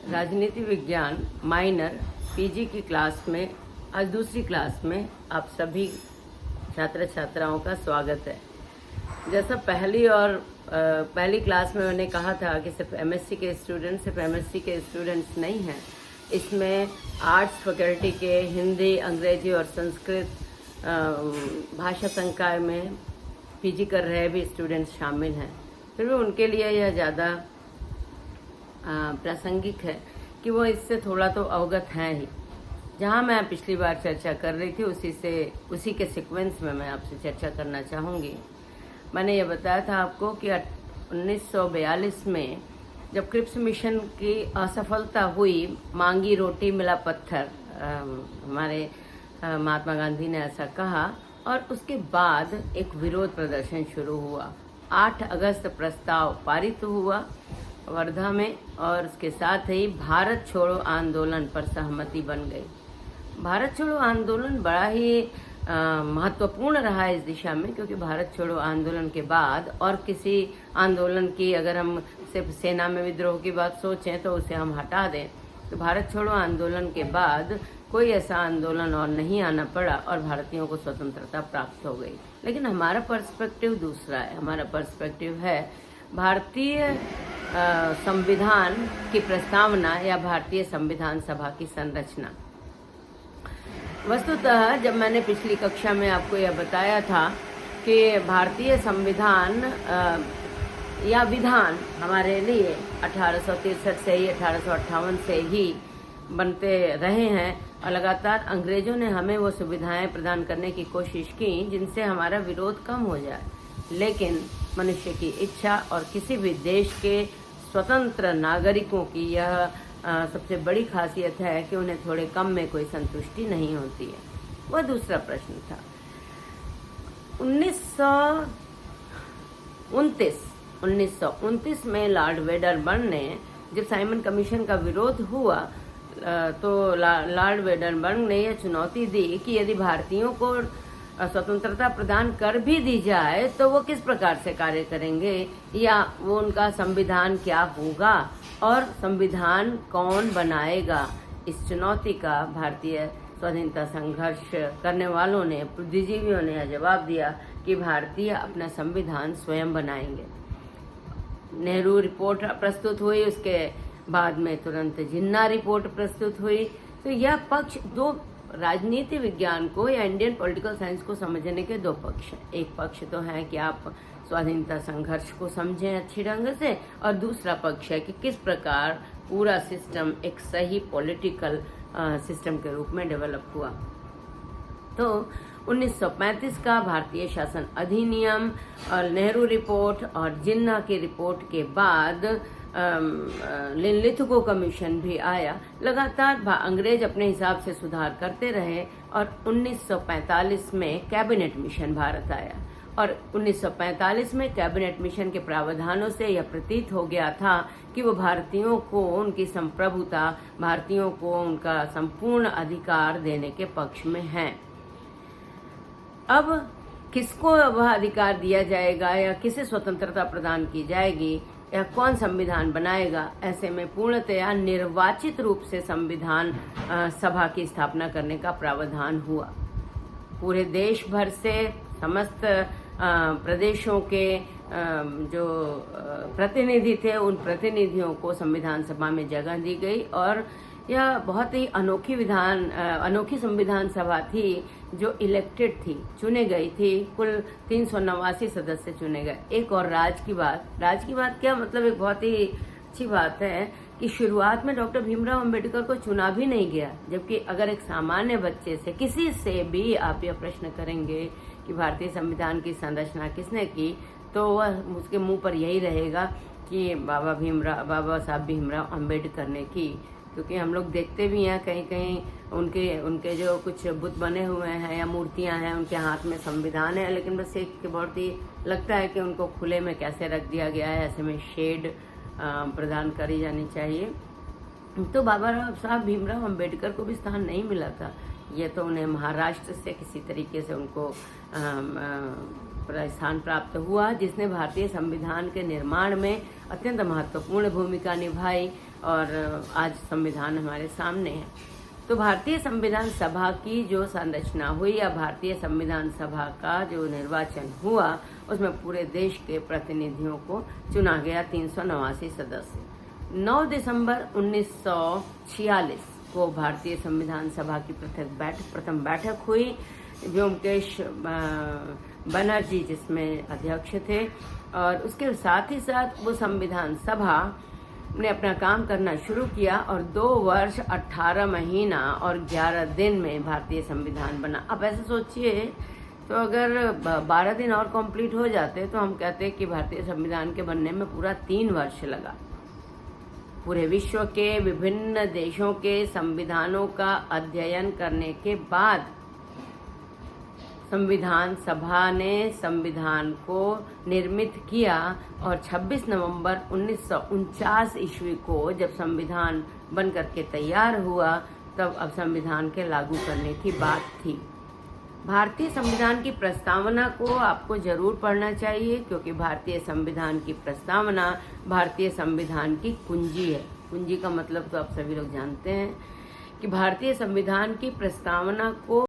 राजनीति विज्ञान minor PG की क्लास में आज दूसरी क्लास में आप सभी छात्र छात्राओं का स्वागत है। जैसा पहली क्लास में मैंने कहा था कि सिर्फ एमएससी के स्टूडेंट्स नहीं हैं, इसमें आर्ट्स फैकल्टी के हिंदी, अंग्रेजी और संस्कृत भाषा संकाय में पीजी कर रहे भी स्टूडेंट्स शामिल हैं। फिर भी उनके लिए यह ज़्यादा प्रासंगिक है कि वो इससे थोड़ा तो अवगत हैं ही। जहाँ मैं पिछली बार चर्चा कर रही थी उसी के सीक्वेंस में मैं आपसे चर्चा करना चाहूँगी। मैंने ये बताया था आपको कि 1942 में जब क्रिप्स मिशन की असफलता हुई, मांगी रोटी मिला पत्थर, हमारे महात्मा गांधी ने ऐसा कहा, और उसके बाद एक विरोध प्रदर्शन शुरू हुआ। 8 अगस्त प्रस्ताव पारित हुआ वर्धा में, और उसके साथ ही भारत छोड़ो आंदोलन पर सहमति बन गई। भारत छोड़ो आंदोलन बड़ा ही महत्वपूर्ण रहा इस दिशा में, क्योंकि भारत छोड़ो आंदोलन के बाद और किसी आंदोलन की, अगर हम सिर्फ सेना में विद्रोह की बात सोचें तो उसे हम हटा दें, तो भारत छोड़ो आंदोलन के बाद कोई ऐसा आंदोलन और नहीं आना पड़ा और भारतीयों को स्वतंत्रता प्राप्त हो गई। लेकिन हमारा पर्सपेक्टिव दूसरा है। हमारा पर्सपेक्टिव है भारतीय संविधान की प्रस्तावना या भारतीय संविधान सभा की संरचना। वस्तुतः जब मैंने पिछली कक्षा में आपको यह बताया था कि भारतीय संविधान या विधान हमारे लिए 1863 से ही, 1858 से ही बनते रहे हैं, और लगातार अंग्रेजों ने हमें वो सुविधाएं प्रदान करने की कोशिश की जिनसे हमारा विरोध कम हो जाए। लेकिन मनुष्य की इच्छा और किसी भी देश के स्वतंत्र नागरिकों की यह सबसे बड़ी खासियत है कि उन्हें थोड़े कम में कोई संतुष्टि नहीं होती है। वह दूसरा प्रश्न था। 1929 में लॉर्ड वेडरबर्न ने, जब साइमन कमीशन का विरोध हुआ, तो लॉर्ड वेडरबर्न ने यह चुनौती दी कि यदि भारतीयों को स्वतंत्रता प्रदान कर भी दी जाए तो वो किस प्रकार से कार्य करेंगे, या वो उनका संविधान क्या होगा और संविधान कौन बनाएगा। इस चुनौती का भारतीय स्वाधीनता संघर्ष करने वालों ने, बुद्धिजीवियों ने जवाब दिया कि भारतीय अपना संविधान स्वयं बनाएंगे। नेहरू रिपोर्ट प्रस्तुत हुई, उसके बाद में तुरंत जिन्ना रिपोर्ट प्रस्तुत हुई। तो यह पक्ष, दो राजनीति विज्ञान को या इंडियन पॉलिटिकल साइंस को समझने के दो पक्ष हैं। एक पक्ष तो है कि आप स्वाधीनता संघर्ष को समझें अच्छी ढंग से, और दूसरा पक्ष है कि किस प्रकार पूरा सिस्टम एक सही पॉलिटिकल सिस्टम के रूप में डेवलप हुआ। तो 1935 का भारतीय शासन अधिनियम और नेहरू रिपोर्ट और जिन्ना की रिपोर्ट के बाद लिथगो कमीशन भी आया। लगातार अंग्रेज अपने हिसाब से सुधार करते रहे और 1945 में कैबिनेट मिशन भारत आया, और 1945 में कैबिनेट मिशन के प्रावधानों से यह प्रतीत हो गया था कि वो भारतीयों को उनकी संप्रभुता, भारतीयों को उनका संपूर्ण अधिकार देने के पक्ष में हैं। अब किसको वह अधिकार दिया जाएगा या किसे स्वतंत्रता प्रदान की जाएगी या कौन संविधान बनाएगा, ऐसे में पूर्णतया निर्वाचित रूप से संविधान सभा की स्थापना करने का प्रावधान हुआ। पूरे देश भर से समस्त प्रदेशों के जो प्रतिनिधि थे, उन प्रतिनिधियों को संविधान सभा में जगह दी गई, और यह बहुत ही अनोखी संविधान सभा थी जो इलेक्टेड थी, चुने गई थी। कुल 389 सदस्य चुने गए। एक और राज की बात क्या, मतलब एक बहुत ही अच्छी बात है कि शुरुआत में डॉक्टर भीमराव अंबेडकर को चुना भी नहीं गया, जबकि अगर एक सामान्य बच्चे से, किसी से भी आप यह प्रश्न करेंगे कि भारतीय संविधान की संरचना किसने की, तो वह उसके मुंह पर यही रहेगा कि बाबा साहब भीमराव अंबेडकर ने की। क्योंकि हम लोग देखते भी हैं कहीं कहीं उनके जो कुछ बुत बने हुए हैं या मूर्तियां हैं, उनके हाथ में संविधान है, लेकिन बस एक बहुत ही लगता है कि उनको खुले में कैसे रख दिया गया है, ऐसे में शेड प्रदान करी जानी चाहिए। तो बाबा साहब भीमराव अंबेडकर को भी स्थान नहीं मिला था। ये तो उन्हें महाराष्ट्र से किसी तरीके से उनको स्थान प्राप्त हुआ, जिसने भारतीय संविधान के निर्माण में अत्यंत महत्वपूर्ण भूमिका निभाई। और आज संविधान हमारे सामने है। तो भारतीय संविधान सभा की जो संरचना हुई या भारतीय संविधान सभा का जो निर्वाचन हुआ, उसमें पूरे देश के प्रतिनिधियों को चुना गया, 389 सदस्य। 9 दिसंबर 1946 को भारतीय संविधान सभा की प्रथम बैठक हुई। व्योमकेश बनर्जी जिसमें अध्यक्ष थे, और उसके साथ ही साथ वो संविधान सभा ने अपना काम करना शुरू किया और 2 वर्ष 18 महीना और 11 दिन में भारतीय संविधान बना। अब ऐसे सोचिए, तो अगर 12 दिन और कंप्लीट हो जाते तो हम कहते कि भारतीय संविधान के बनने में पूरा 3 वर्ष लगा। पूरे विश्व के विभिन्न देशों के संविधानों का अध्ययन करने के बाद संविधान सभा ने संविधान को निर्मित किया, और 26 नवंबर 1949 ईस्वी को जब संविधान बन करके तैयार हुआ, तब अब संविधान के लागू करने की बात थी। भारतीय संविधान की प्रस्तावना को आपको जरूर पढ़ना चाहिए, क्योंकि भारतीय संविधान की प्रस्तावना भारतीय संविधान की कुंजी है। कुंजी का मतलब तो आप सभी लोग जानते हैं कि भारतीय संविधान की प्रस्तावना को